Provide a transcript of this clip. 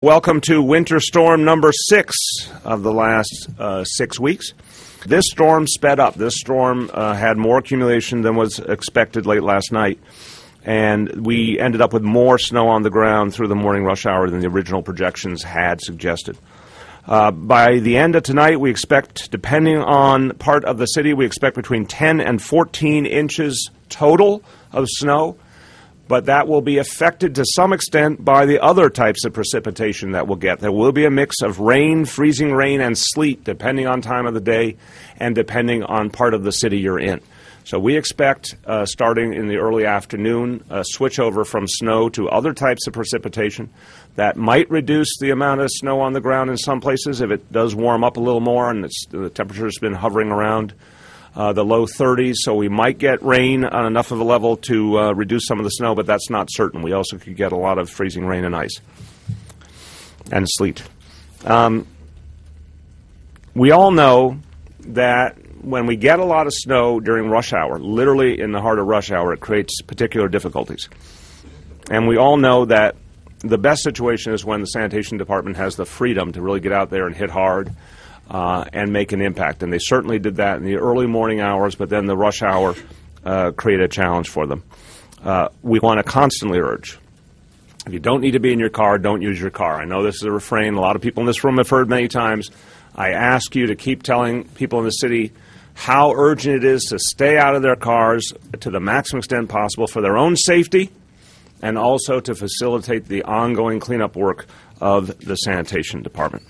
Welcome to winter storm number 6 of the last 6 weeks. This storm sped up. This storm had more accumulation than was expected late last night, and we ended up with more snow on the ground through the morning rush hour than the original projections had suggested. By the end of tonight, we expect, depending on part of the city, we expect between 10 and 14 inches total of snow. But that will be affected to some extent by the other types of precipitation that we'll get. There will be a mix of rain, freezing rain, and sleet, depending on time of the day and depending on part of the city you're in. So we expect, starting in the early afternoon, a switch over from snow to other types of precipitation that might reduce the amount of snow on the ground in some places if it does warm up a little more and the temperature's been hovering around the low 30s, so we might get rain on enough of a level to reduce some of the snow, but that's not certain. We also could get a lot of freezing rain and ice and sleet. We all know that when we get a lot of snow during rush hour, literally in the heart of rush hour, it creates particular difficulties. And we all know that the best situation is when the sanitation department has the freedom to really get out there and hit hard and make an impact. And they certainly did that in the early morning hours, but then the rush hour created a challenge for them. We want to constantly urge, if you don't need to be in your car, don't use your car. I know this is a refrain a lot of people in this room have heard many times. I ask you to keep telling people in the city how urgent it is to stay out of their cars to the maximum extent possible for their own safety and also to facilitate the ongoing cleanup work of the sanitation department.